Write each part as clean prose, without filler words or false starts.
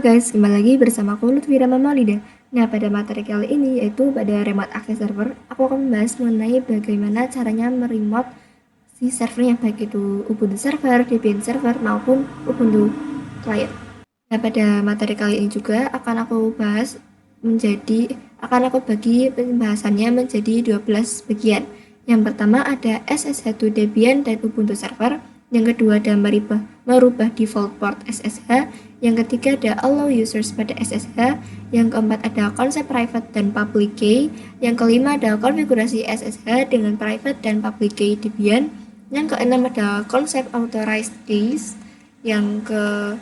Halo guys, kembali lagi bersama aku Lutfi Rama Maulida. Nah, pada materi kali ini yaitu pada remote access server, aku akan membahas mengenai bagaimana caranya meremote si servernya, baik itu Ubuntu server, Debian server, maupun Ubuntu client. Nah, pada materi kali ini juga akan aku bagi pembahasannya menjadi 12 bagian. Yang pertama ada SSH to Debian dan Ubuntu server. Yang kedua ada merubah default port SSH. Yang ketiga ada allow users pada SSH. Yang keempat ada konsep private dan public key. Yang kelima ada konfigurasi SSH dengan private dan public key Debian. Yang keenam ada konsep authorized keys. Yang ke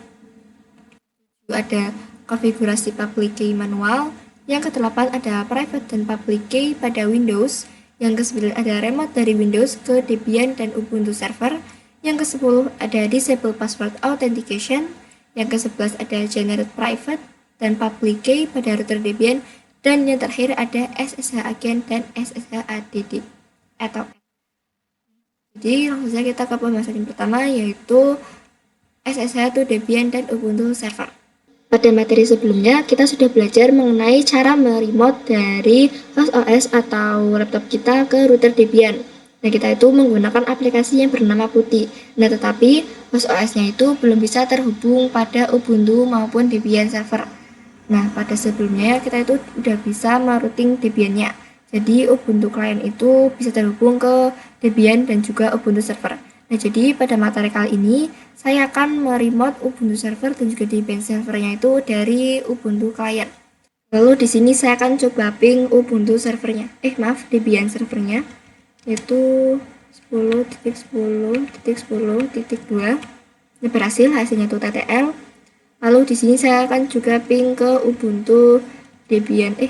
ada konfigurasi public key manual. Yang ke-8 ada private dan public key pada Windows. Yang ke-9 ada remote dari Windows ke Debian dan Ubuntu server. Yang ke-10 ada disable password authentication. Yang ke-11 ada generate private dan public key pada router Debian. Dan yang terakhir ada SSH agent dan SSH add atau jadi langsung saja kita ke pembahasan yang pertama, yaitu SSH to Debian dan Ubuntu server. Pada materi sebelumnya, kita sudah belajar mengenai cara meremote dari host OS atau laptop kita ke router Debian. Nah, kita itu menggunakan aplikasi yang bernama Putih. Nah, tetapi host OS-nya itu belum bisa terhubung pada Ubuntu maupun Debian server. Nah, pada sebelumnya kita itu udah bisa merouting Debian-nya. Jadi, Ubuntu client itu bisa terhubung ke Debian dan juga Ubuntu server. Nah, jadi pada materi kali ini saya akan meremote Ubuntu server dan juga Debian servernya itu dari Ubuntu client. Lalu di sini saya akan coba ping Ubuntu servernya. Debian servernya yaitu 10.10.10.2. Ini berhasil, hasilnya itu TTL. Lalu di sini saya akan juga ping ke Ubuntu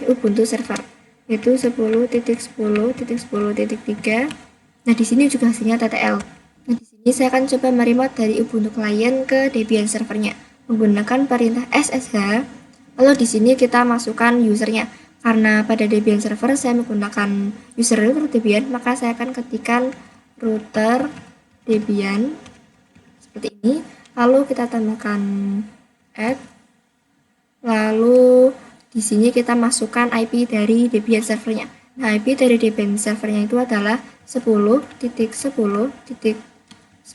Ubuntu server yaitu 10.10.10.3. Nah, di sini juga hasilnya TTL. Nah, di sini saya akan coba meremote dari Ubuntu client ke Debian servernya menggunakan perintah SSH. Lalu di sini kita masukkan usernya. Karena pada Debian server saya menggunakan user router Debian, maka saya akan ketikkan router Debian seperti ini. Lalu kita tambahkan add. Lalu di sini kita masukkan IP dari Debian servernya. Nah, IP dari Debian servernya itu adalah 10.10.10.2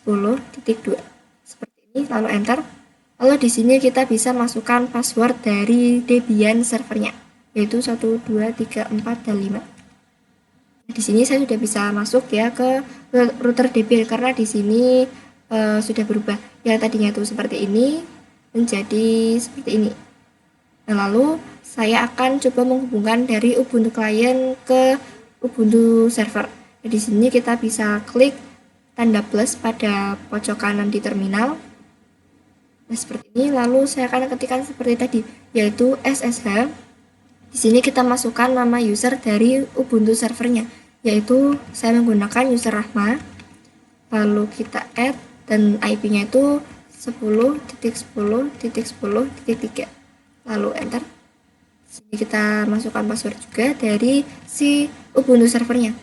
seperti ini, lalu enter. Lalu di sini kita bisa masukkan password dari Debian servernya yaitu 1 2 3 4 dan 5. Di sini saya sudah bisa masuk ya ke router Debian karena di sini sudah berubah. Yang tadinya itu seperti ini menjadi seperti ini. Nah, lalu saya akan coba menghubungkan dari Ubuntu client ke Ubuntu server. Nah, di sini kita bisa klik tanda plus pada pojok kanan di terminal. Nah, seperti ini. Lalu saya akan ketikkan seperti tadi, yaitu SSH. Di sini kita masukkan nama user dari Ubuntu servernya, yaitu saya menggunakan user Rahma. Lalu kita add dan IP-nya itu 10.10.10.3. Lalu enter. Sini kita masukkan password juga dari si Ubuntu servernya.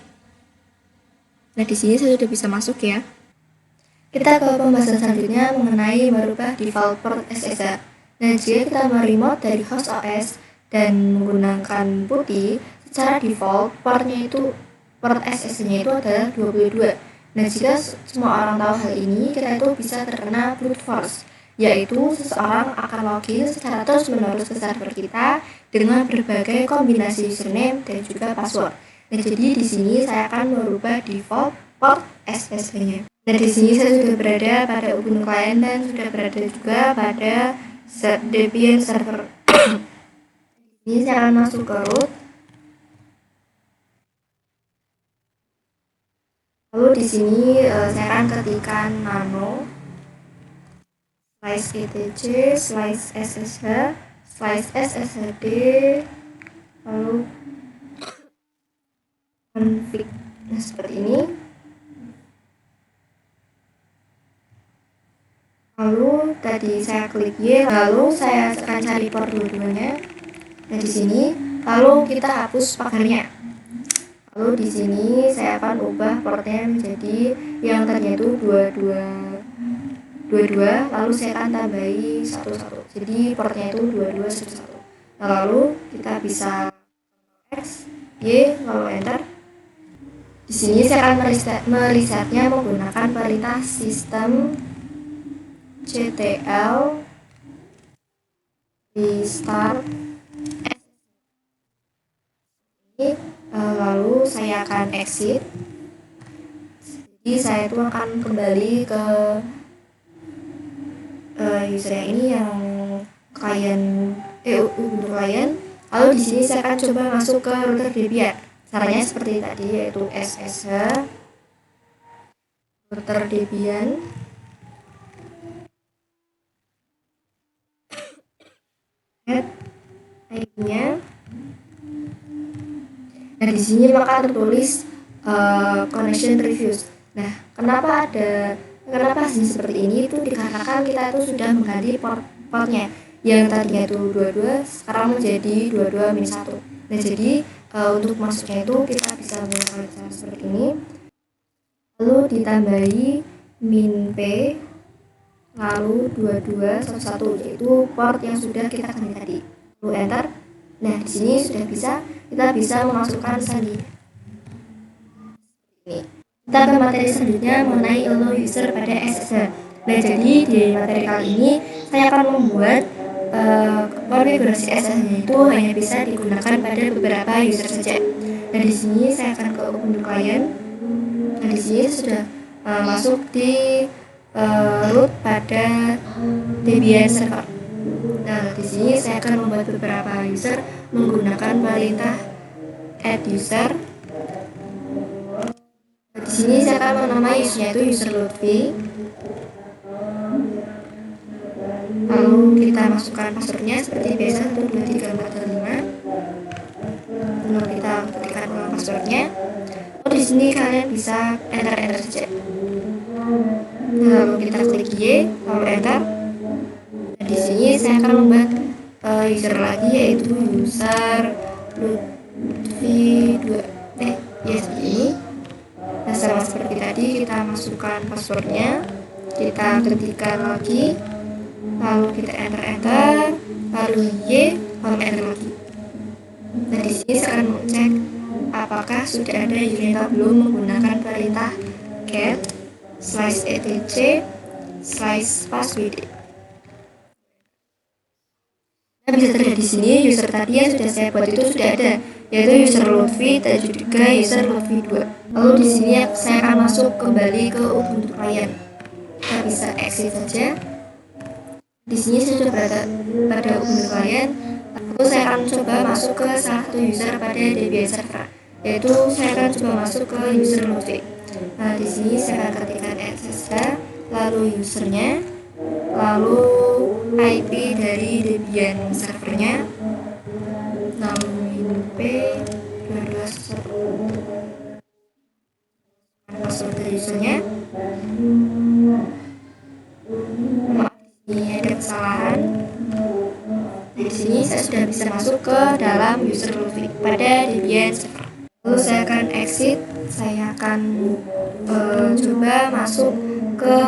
Nah, di sini saya sudah bisa masuk ya. Kita ke pembahasan selanjutnya mengenai merubah default port SSH. Nah, jika kita meremote dari host OS dan menggunakan Putih, secara default portnya itu port SSH-nya itu adalah 22. Nah, jika semua orang tahu hal ini, kita itu bisa terkena brute force, yaitu seseorang akan login secara terus-menerus ke server kita dengan berbagai kombinasi username dan juga password. Nah, jadi di sini saya akan merubah default port SSH-nya. Nah, di sini saya sudah berada pada Ubuntu client dan sudah berada juga pada Debian server. Ini saya akan masuk ke root. Lalu di sini saya akan ketikkan nano /etc /ssh /sshd lalu config. Nah, seperti ini. Lalu tadi saya klik Y, lalu saya akan cari port dua-duanya. Nah, di sini lalu kita hapus pagarnya. Lalu di sini saya akan ubah portnya menjadi yang tadinya itu 22. 22, lalu saya akan tambahi 11. Jadi portnya itu 2211. Nah, lalu kita bisa X, Y, lalu enter. Di sini saya akan merisetnya menggunakan perintah sistem ctl restart. Lalu saya akan exit. Jadi saya itu akan kembali ke user yang ini, yang klien Ubuntu klien. Lalu di sini saya akan coba masuk ke router Debian. Caranya seperti tadi, yaitu ssh router Debian. Add ID-nya. Nah, di sini maka tertulis connection reviews. Nah, kenapa hasilnya seperti ini? Itu dikarenakan kita itu sudah mengganti portnya yang tadinya itu 22, sekarang menjadi 22-1. Nah, jadi untuk masuknya itu kita bisa menggunakan cara seperti ini. Lalu ditambahi min p, lalu 2211, yaitu port yang sudah kita ganti tadi. Lalu enter. Nah, di sini sudah kita bisa memasukkan sandi. Ini. Kita ke materi selanjutnya mengenai allow user pada SSH. Nah, jadi di materi kali ini saya akan membuat konfigurasi SSH itu hanya bisa digunakan pada beberapa user saja. Nah, di sini saya akan ke Ubuntu Client. Nah, di sini sudah masuk di root pada Debian server. Nah, di sini saya akan membuat beberapa user menggunakan perintah add user. Di sini saya akan menamai usernya itu user Lutfi. Lalu kita masukkan passwordnya seperti biasa, 1, 2, 3, 4, 5. Lalu kita ketikkan ulang passwordnya. Lalu di sini kalian bisa enter saja. Lalu kita klik Y, lalu enter. Di sini saya akan membuat user lagi, yaitu user Lutfi 2. Ini. Nah, sama seperti tadi, kita masukkan passwordnya, kita ketikkan lagi, lalu kita enter, lalu Y, lalu enter lagi. Nah, di sini saya akan mengecek apakah sudah ada user atau belum menggunakan perintah get /etc/passwd. Bisa terlihat di sini user tadi yang sudah saya buat itu sudah ada, yaitu user Lutfi dan juga user Lutfi 2. Lalu di sini saya akan masuk kembali ke Ubuntu Client. Kita bisa exit saja. Di sini saya sudah berada pada Ubuntu Client. Lalu saya akan coba masuk ke salah satu user pada Debian server, yaitu saya akan coba masuk ke user Lutfi. Nah, di sini saya akan ketikkan ssh, lalu usernya, lalu IP dari Debian servernya, lalu min p 2211, password dari usernya. Maaf, di sini ada kesalahan. Nah, di sini saya sudah bisa masuk ke dalam user Lutfi pada Debian server. Lalu saya akan exit. Saya akan coba masuk ke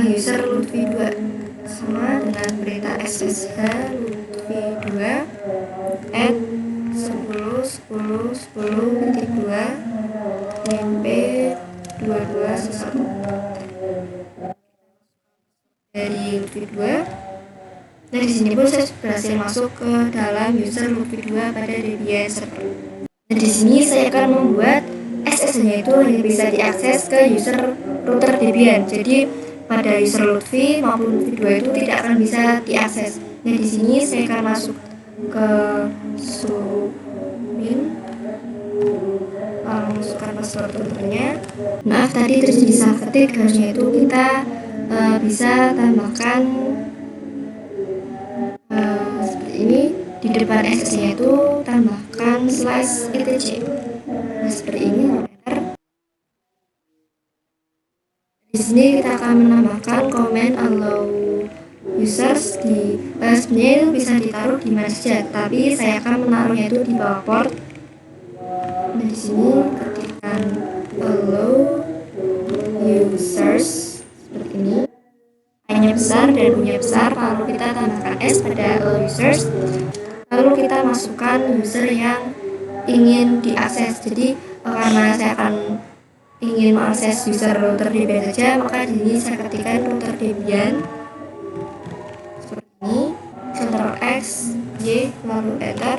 user Lutfi 2 sama dengan perintah ssh Lutfi 2 add 10.10.10.2 min p 2211 dari Lutfi 2. Nah, di sini pun saya berhasil masuk ke dalam user Lutfi 2 pada Debian server. Nah, di sini saya akan membuat SSH-nya itu hanya bisa diakses ke user router Debian. Jadi pada user Lutfi maupun Lutfi 2 itu tidak akan bisa diakses. Nah, di sini saya akan masuk ke submin, lalu masukkan password routernya. Maaf, tadi terjadi salah ketik, harusnya itu kita bisa tambahkan seperti ini. Di depan SSH-nya itu tambahkan /etc. Nah, seperti ini. Di sini kita akan menambahkan comment allow users di sebenarnya itu bisa ditaruh di mana saja, tapi saya akan menaruhnya itu di bawah port. Nah, di sini ketikkan allow users seperti ini. besar dan punya besar, lalu kita tambahkan S pada allow users, lalu kita masukkan user yang ingin diakses. Jadi karena saya akan ingin mengakses user router Debian saja, maka di sini saya ketikkan router Debian seperti ini, Ctrl X, Y, lalu enter.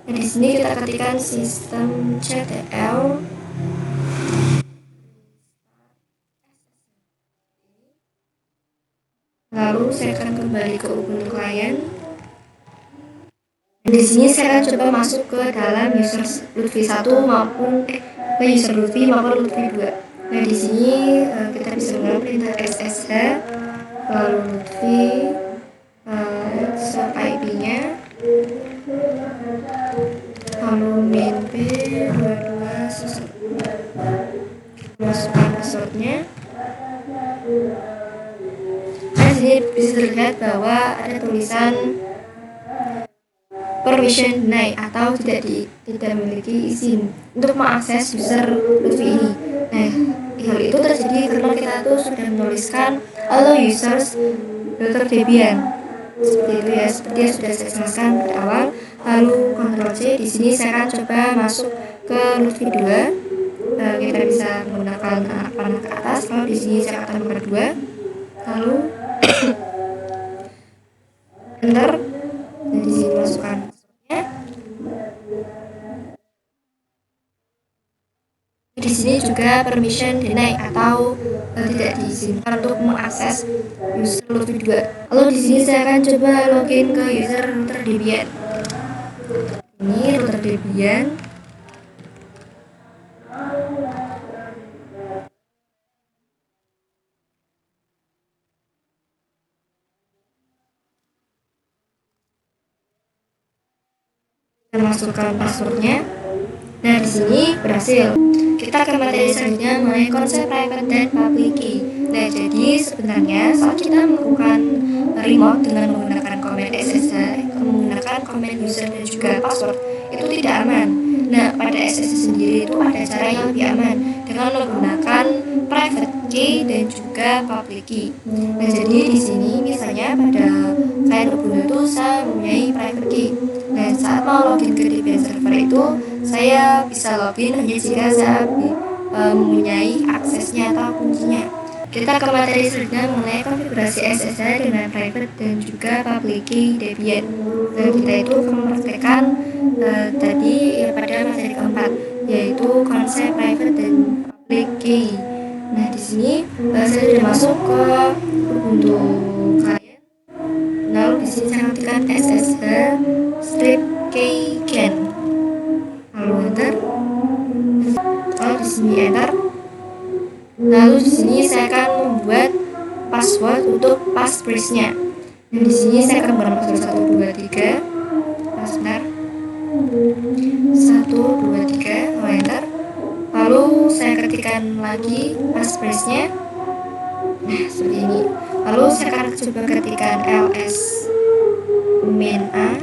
Dan di sini kita ketikkan systemctl lalu saya akan kembali ke Ubuntu Client. Dan di sini saya akan coba masuk ke dalam user Lutfi 1 maupun ke user Lutfi maupun Lutfi 2. Nah, di sini kita bisa menggunakan perintah ssh lalu Lutfi set IP-nya lalu min p 22 masukkan passwordnya. Jadi bisa terlihat bahwa ada tulisan permission deny atau tidak memiliki izin untuk mengakses user Lutfi ini. Nah, hal itu terjadi karena kita tuh sudah menuliskan allow users router Debian seperti itu ya, seperti yang sudah saya jelaskan pada awal. Lalu Ctrl C, di sini saya akan coba masuk ke Lutfi 2. Kita bisa menggunakan anak panah ke atas. Lalu di sini saya akan nomor 2. Lalu enter. Dan di sini masukkan passwordnya. Di sini juga permission deny atau tidak diizinkan untuk mengakses user Lutfi 2. Lalu di sini saya akan coba login ke user router Debian. Ini router Debian. Kita masukkan passwordnya. Nah, di sini berhasil. Kita ke materi selanjutnya mengenai konsep private dan public key. Nah, jadi sebenarnya saat kita melakukan remote dengan menggunakan command SSH, menggunakan command user dan juga password, itu tidak aman. Nah, pada SSH sendiri itu ada cara yang lebih aman dengan menggunakan private key dan juga public key. Nah, jadi di sini misalnya pada client Ubuntu itu saya mempunyai private key. Nah, saat mau login ke Debian server itu saya bisa login hanya jika saya mempunyai aksesnya atau kuncinya. Kita ke materi selanjutnya mengenai konfigurasi SSH dengan private dan juga public key Debian. Nah, kita itu akan mempraktekkan tadi pada materi keempat, yaitu konsep private dan public key. Nah, di sini saya sudah masuk ke Ubuntu Client. Lalu di sini saya ketikkan SSH strip keygen. Lalu enter. Lalu di sini enter. Lalu di sini saya akan membuat password untuk passphrase-nya. Dan di sini saya akan menggunakan password 123. Sebentar. 123, lalu enter. Lalu saya ketikkan lagi passphrase-nya. Nah, seperti ini. Lalu saya akan coba ketikkan ls min a.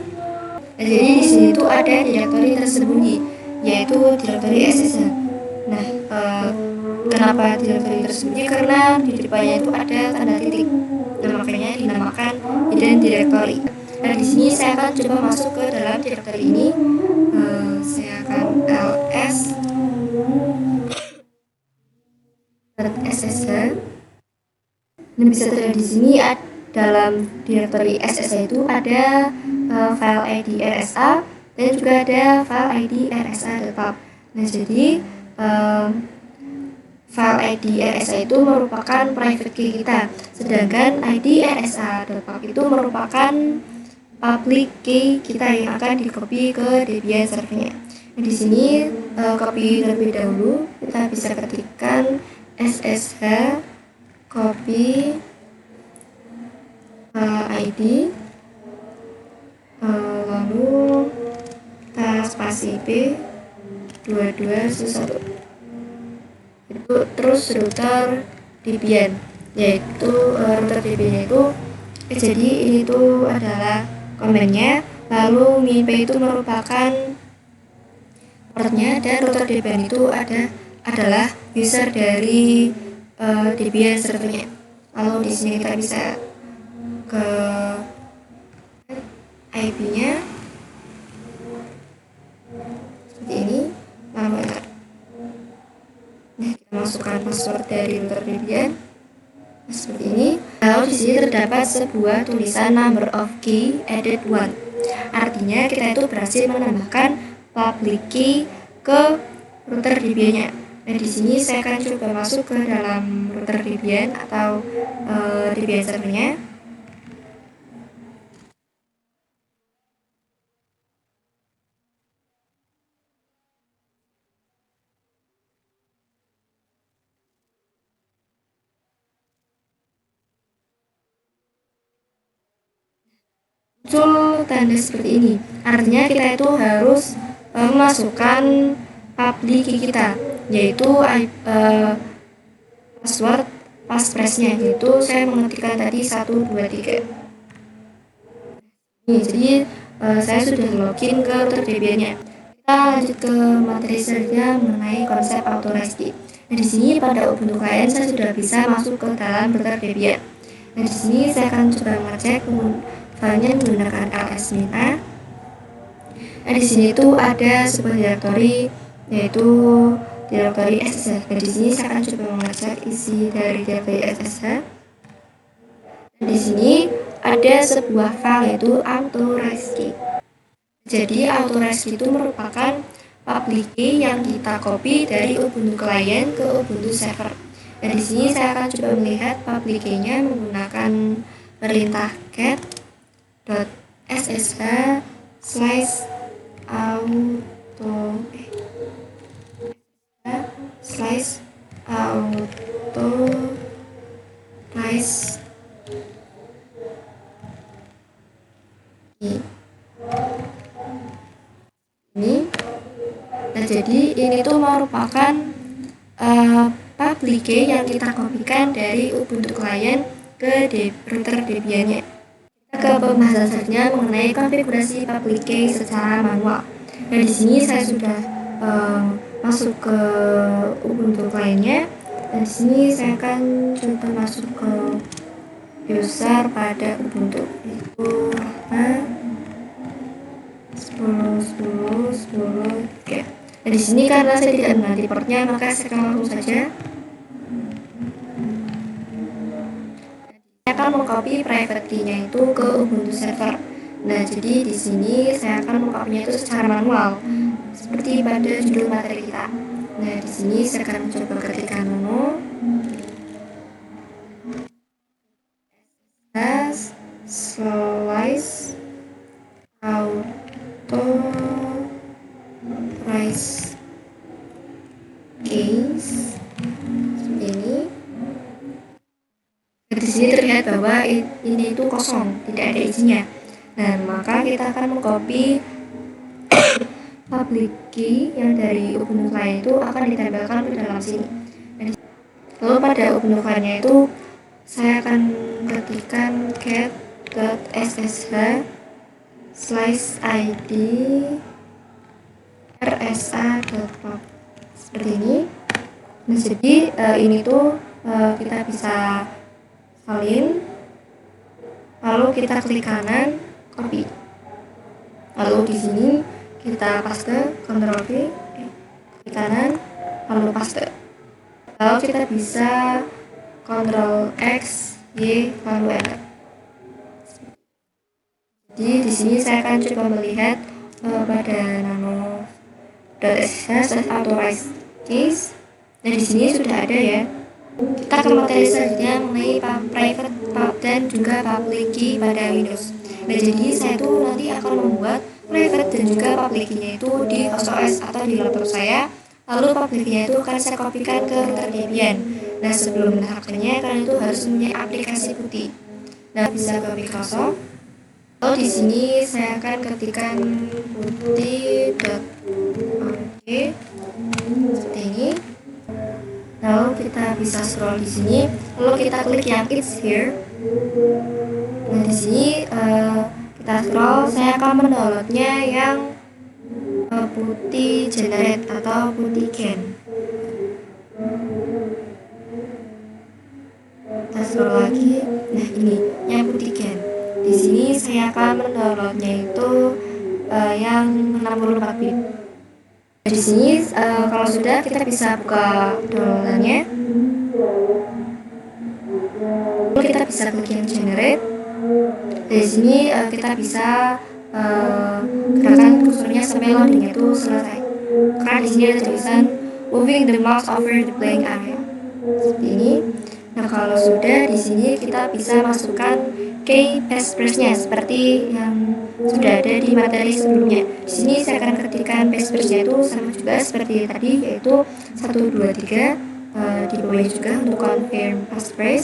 Nah, jadi di sini tuh ada directory tersembunyi, yaitu directory SSH. Nah, kenapa directory tersembunyi? Karena di depannya itu ada tanda titik. Nah, makanya dinamakan hidden directory. Nah, di sini saya akan coba masuk ke dalam directory ini. Saya akan ls SSH. Dan bisa terlihat di sini dalam directory SSH itu ada file ID RSA dan juga ada file ID RSA.pub. Nah, jadi file ID RSA itu merupakan private key kita, sedangkan ID RSA.pub itu merupakan public key kita yang akan di-copy ke Debian servernya. Nah, di sini copy terlebih dahulu, kita bisa ketikkan SSH copy ID, lalu kita spasi p 2211 itu terus router Debian, yaitu router Debian itu jadi ini tuh adalah komennya, lalu min p itu merupakan portnya, dan router Debian itu adalah user dari Debian servernya. Lalu di sini kita bisa ke IP-nya seperti ini. Lalu kita masukkan password dari router Debian seperti ini. Lalu di sini terdapat sebuah tulisan number of key added 1. Artinya kita itu berhasil menambahkan public key ke router Debian-nya. Nah, di sini saya akan coba masuk ke dalam router Debian atau Debian servernya. Muncul tanda seperti ini, artinya kita itu harus memasukkan public key kita, yaitu password passphrase-nya, yaitu saya mengetikkan tadi 123. Jadi saya sudah login ke router Debian-nya. Kita lanjut ke materi selanjutnya mengenai konsep authorized key. Nah, di sini pada Ubuntu client saya sudah bisa masuk ke dalam router Debian. Nah, di sini saya akan coba mengecek filenya menggunakan ls-a. Nah, di sini itu ada sebuah direktori, yaitu direktori SSH. Nah, di sini saya akan coba mengecek isi dari direktori SSH. Nah, di sini ada sebuah file yaitu authorized key. Jadi authorized key itu merupakan public key yang kita copy dari Ubuntu client ke Ubuntu server. Nah, di sini saya akan coba melihat public key-nya menggunakan perintah cat.ssh/authorize ini. Nah, jadi ini tuh merupakan public key yang kita kopikan dari Ubuntu client ke router Debian-nya. Kita ke pembahasan selanjutnya mengenai konfigurasi public key secara manual. Nah, di sini saya sudah masuk ke Ubuntu client-nya. Dan di sini saya akan coba masuk ke user pada Ubuntu, yaitu 10.10.10. Oke. Nah, di sini karena saya tidak mengerti portnya, maka saya akan langsung saja. Saya akan mengcopy private key-nya itu ke Ubuntu server. Nah, jadi di sini saya akan mengcopy-nya itu secara manual, seperti pada judul materi kita. Nah, di sini saya akan coba ketikkan nano slice authorize case seperti ini. Di sini terlihat bahwa ini itu kosong, tidak ada isinya. Nah, maka kita akan mengcopy public key yang dari Ubuntu client itu akan ditempelkan ke dalam sini. Lalu pada Ubuntu client-nya itu saya akan ketikkan cat.ssh/id rsa.pub seperti ini. Nah, jadi ini tuh kita bisa salin, lalu kita klik kanan copy, lalu di sini kita paste, Ctrl V, klik kanan lalu paste, lalu kita bisa Ctrl X Y lalu enter. Jadi di sini saya akan coba melihat pada nano.ssh/authorize case. Nah, di sini sudah ada ya. Kita ke materi selanjutnya mengenai private dan juga public key pada Windows. Nah, jadi saya tuh nanti akan membuat private dan juga public key-nya itu di OS atau di laptop saya. Lalu public key-nya itu akan saya kopikan ke router Debian. Nah, sebelum menerapkannya kalian itu harus punya aplikasi putih. Nah, bisa ke Microsoft. Lalu di sini saya akan ketikkan putih.org seperti ini. Lalu kita bisa scroll di sini, lalu kita klik yang it's here. Nah, di sini kita scroll, saya akan mendownloadnya yang putih generate atau putih can. Kita scroll lagi, nah ini yang putih can. sini saya akan mendownloadnya itu yang 64 bit. Di sini kalau sudah, kita bisa buka downloadannya. Lalu kita bisa klik yang generate. Dari sini kita bisa gerakan kursornya sampai loadingnya itu selesai. Karena di sini ada tulisan moving the mouse over the blank area seperti ini. Nah, kalau sudah, di sini kita bisa masukkan key password-nya seperti yang sudah ada di materi sebelumnya. Di sini saya akan ketikkan password-nya itu sama juga seperti tadi, yaitu 123. Di bawahnya juga untuk confirm password.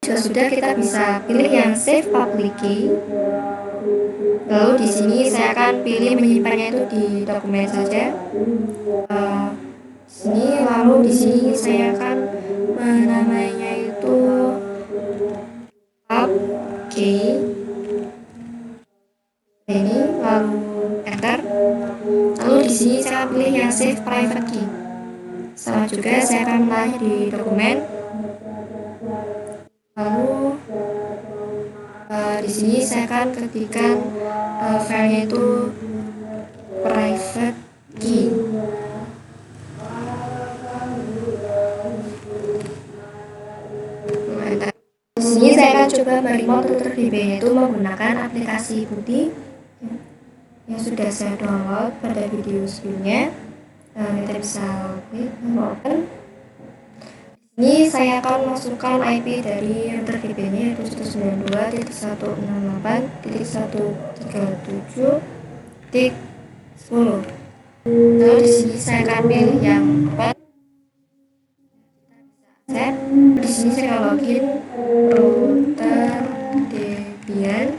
Jika sudah, kita bisa pilih yang save public key. Lalu di sini saya akan pilih menyimpannya itu di dokumen saja. Sini, lalu di sini saya akan menamainya itu pub key ini, lalu enter. Lalu di sini saya akan pilih yang save private key. Sama juga saya akan menarik di dokumen. Lalu di sini saya akan ketikkan filenya itu private key. Di sini saya akan coba meremote router DB itu menggunakan aplikasi Putih yang sudah saya download pada video sebelumnya. Kita bisa klik open. Di sini saya akan masukkan IP dari router DB-nya, yaitu 192.168.137.10. Lalu di sini saya akan pilih yang open. Di sini saya login router Debian.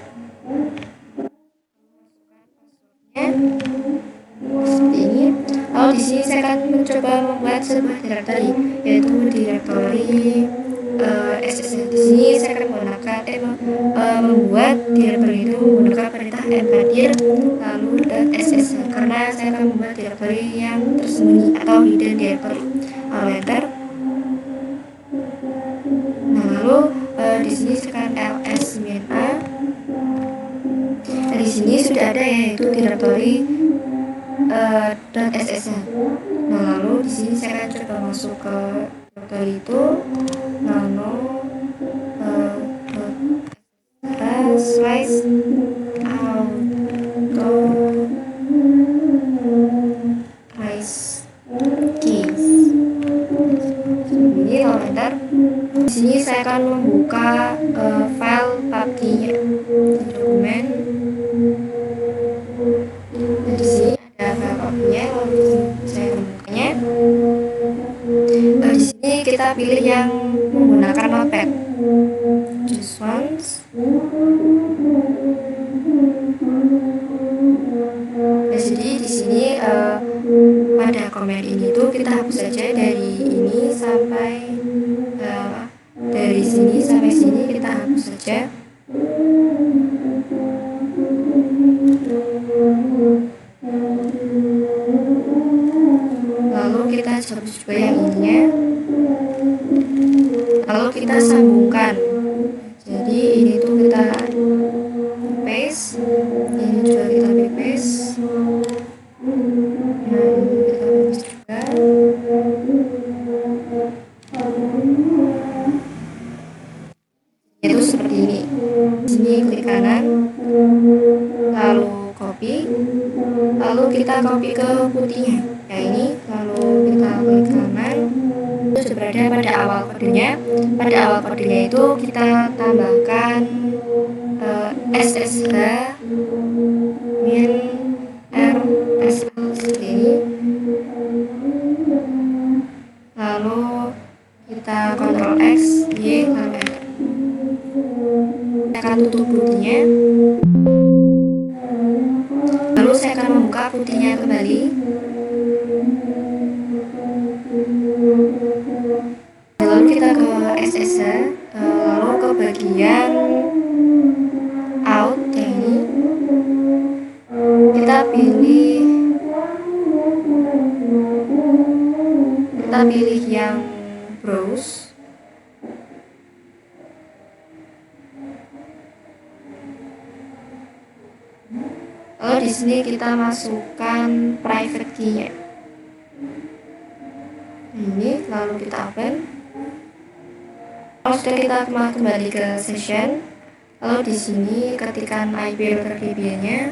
Seperti ini. Lalu di sini saya akan mencoba membuat sebuah directory, yaitu directory SSL. Di sini saya akan menggunakan membuat directory itu menggunakan perintah mkdir lalu .ssl, karena saya akan membuat directory yang tersembunyi atau hidden directory. Lalu enter. Nah, lalu di sini sekarang ls-a. Nah, di sini sudah ada, yaitu directory .ssl. Nah, lalu di sini saya akan coba masuk ke directory itu nano slice auto rise keys. Ini lalu enter. Di sini saya akan membuka file pubkey-nya di dokumen. Nah, di sini ada file pubkey-nya, lalu saya membukanya. Di sini kita pilih yang menggunakan notepad. Just once. Nah, jadi di sini pada komen ini tuh kita hapus saja dari ini sampai dari sini sampai sini, kita hapus saja. Lalu kita hapus juga yang ininya. Lalu kita sambungkan. Jadi ini tuh kita paste, ini juga kita paste. Nah, ini kita paste juga. Itu seperti ini. Di sini klik kanan, lalu copy, lalu kita copy ke putihnya. Ya ini, lalu kita klik kanan. Itu sudah berada pada awal kodenya. Pada awal kodenya itu kita tambahkan SSH min RSL seperti ini. Lalu kita Ctrl X, Y, lalu enter. Saya akan tutup putihnya. Lalu saya akan membuka putihnya kembali. Lalu kita ke SSH, lalu ke bagian out yang ini. Kita pilih yang browse. di sini kita masukkan private key-nya. Ini lalu kita open. Kalau sudah kita kembali ke session, lalu di sini ketikkan IP router Debian-nya.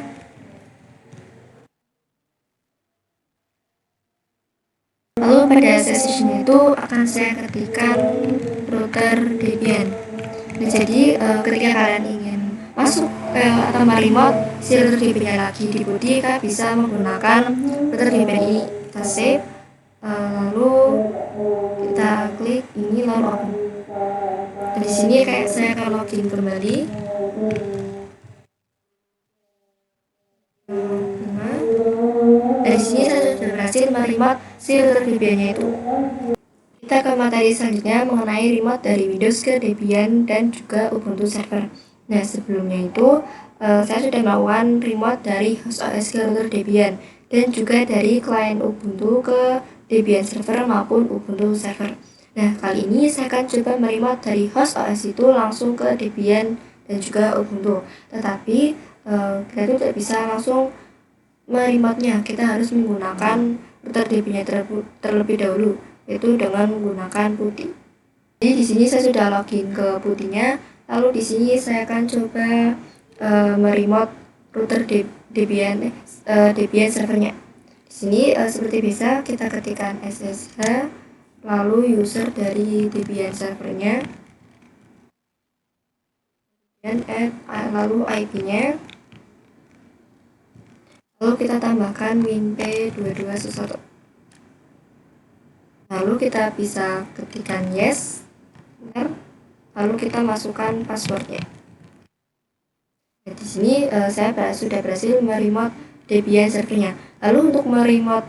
Lalu pada session itu akan saya ketikkan router Debian. Nah, jadi ketika kalian ingin masuk atau meremote si router Debian lagi di body, kalian bisa menggunakan router Debian ini. Kita save, lalu kita klik ini lalu open. Dan di sini kayak saya akan login kembali. Dari sini saya sudah berhasil meremote si router Debian-nya itu. Kita ke materi selanjutnya mengenai remote dari Windows ke Debian dan juga Ubuntu server. Nah, sebelumnya itu saya sudah melakukan remote dari host OS ke router Debian dan juga dari klien Ubuntu ke Debian server maupun Ubuntu server. Nah, kali ini saya akan coba meremote dari host OS itu langsung ke Debian dan juga Ubuntu. Tetapi kita itu tidak bisa langsung meremote-nya. Kita harus menggunakan router Debian terlebih dahulu, yaitu dengan menggunakan PuTTY. Jadi di sini saya sudah login ke PuTTY-nya. Lalu di sini saya akan coba meremote router Debian servernya. Di sini seperti biasa kita ketikkan SSH, lalu user dari Debian servernya, dan lalu IP-nya. Lalu kita tambahkan winp2211. Lalu kita bisa ketikkan yes, lalu kita masukkan passwordnya. Di sini saya sudah berhasil meremote Debian servernya. Lalu untuk meremote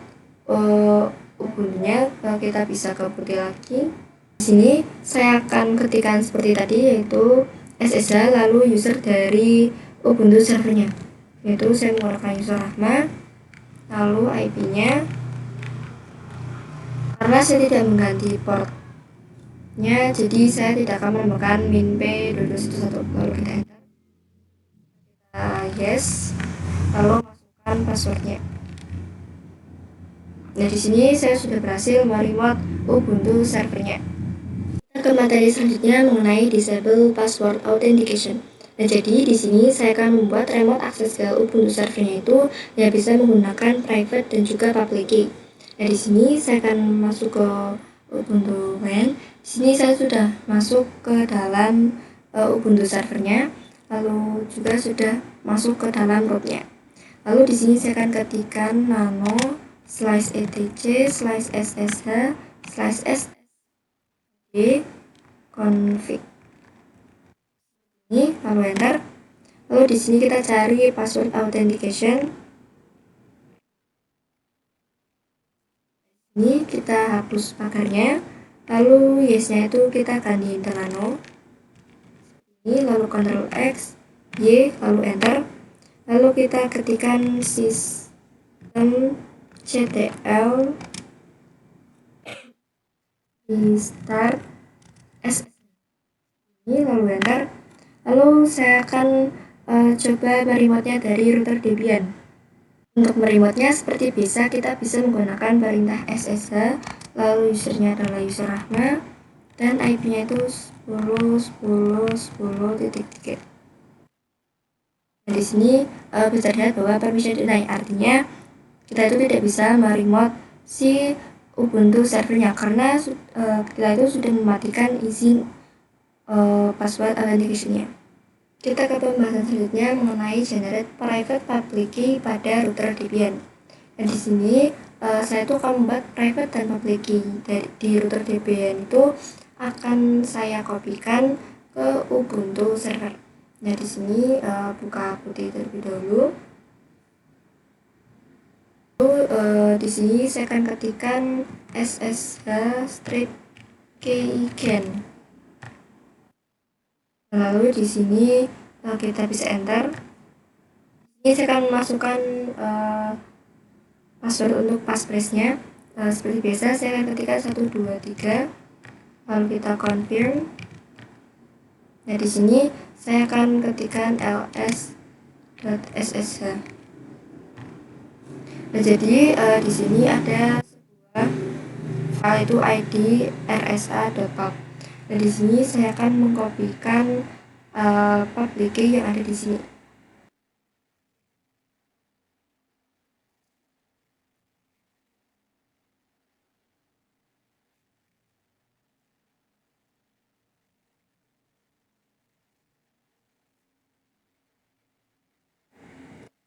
Ubuntu-nya kita bisa ke PuTTY lagi. Di sini saya akan ketikkan seperti tadi, yaitu SSH lalu user dari Ubuntu servernya, yaitu saya menggunakan user Rahma, lalu IP-nya. Karena saya tidak mengganti portnya, jadi saya tidak akan menemukan winp2211. Lalu kita enter, kita yes, lalu masukkan passwordnya. Nah, di sini saya sudah berhasil meremote Ubuntu servernya. Kita ke materi selanjutnya mengenai disable password authentication. Nah, jadi di sini saya akan membuat remote akses ke Ubuntu servernya itu yang bisa menggunakan private dan juga public key. Nah, di sini saya akan masuk ke Ubuntu WAN. Di sini saya sudah masuk ke dalam Ubuntu servernya, lalu juga sudah masuk ke dalam rootnya. Lalu di sini saya akan ketikkan nano/etc/ssh/ssd config. Ini lalu enter. Lalu di sini kita cari password authentication. Ini kita hapus pagarnya, lalu yes-nya itu kita ganti dengan no. Ini lalu Ctrl X, Y, lalu enter. Lalu kita ketikkan system ctl restart ss. Ini lalu enter. Lalu saya akan coba meremote-nya dari router Debian. Untuk meremote-nya seperti biasa, kita bisa menggunakan perintah SSH, lalu usernya adalah user Rahma, dan IP-nya itu 10.10.10.3. Nah, di sini bisa dilihat bahwa permission denied, artinya kita itu tidak bisa meremote si Ubuntu servernya karena kita itu sudah mematikan izin password authentication-nya. Kita ke pembahasan selanjutnya mengenai generate private public key pada router Debian. Dan di sini saya itu akan membuat private dan public key di router Debian itu akan saya kopikan ke Ubuntu server. Nah, di sini buka PuTTY terlebih dahulu. Lalu di sini saya akan ketikkan ssh-keygen. Lalu di sini kita bisa enter. Ini saya akan memasukkan password untuk passphrase-nya. Seperti biasa saya akan ketikkan 123. Lalu kita confirm. Nah, di sini saya akan ketikkan ls.ssh. Nah, jadi di sini ada sebuah file itu id rsa.pub. Nah, di sini saya akan mengkopikan public key yang ada di sini.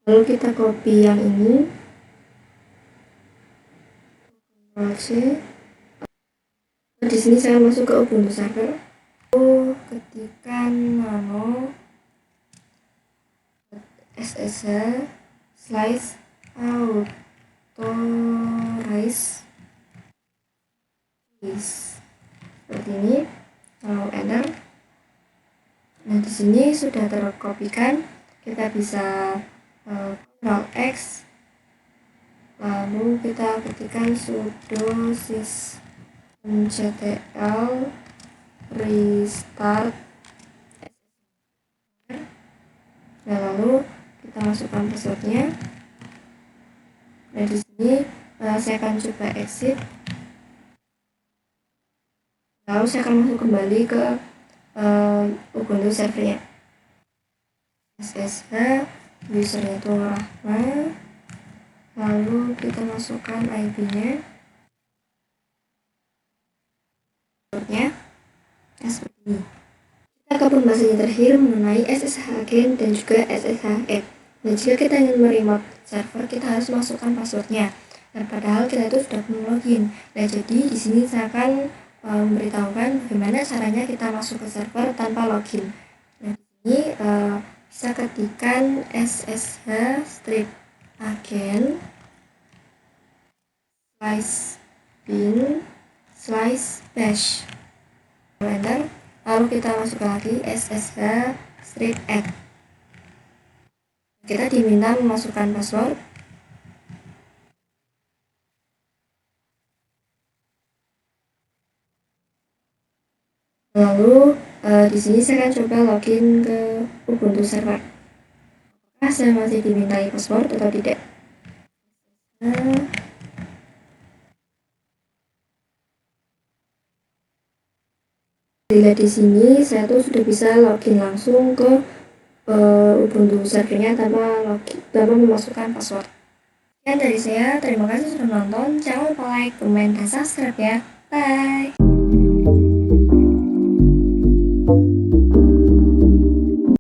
Lalu kita copy yang ini, Ctrl C. Di sini saya masuk ke Ubuntu server. Lalu ketikkan nano ssh slice authorize seperti ini, lalu enter. Nah, di sini sudah terkopikan. Kita bisa Ctrl X, lalu kita ketikkan sudo systemctl restart. Nah, lalu kita masukkan passwordnya. Nah, di sini saya akan coba exit. Lalu saya akan masuk kembali ke Ubuntu servernya. SSH, usernya itu Rahma. Lalu kita masukkan IP-nya. Passwordnya seperti ini. Kita ke pembahasan yang terakhir mengenai SSH agent dan juga SSH add. Nah, jika kita ingin meremote server, kita harus masukkan passwordnya. Nah, padahal kita itu sudah login. Nah, jadi di sini saya akan memberitahukan bagaimana caranya kita masuk ke server tanpa login. Nah, di sini bisa ketikkan ssh strip agent slice bin slice bash, enter. Lalu kita masukkan lagi ssh strip add. Kita diminta memasukkan password. Lalu di sini saya akan coba login ke Ubuntu server. Apakah saya masih dimintai password atau tidak? Dilihat di sini, saya tuh sudah bisa login langsung ke Ubuntu servernya tanpa memasukkan password. Sekian dari saya, terima kasih sudah menonton. Jangan lupa like, comment, dan subscribe ya. Bye.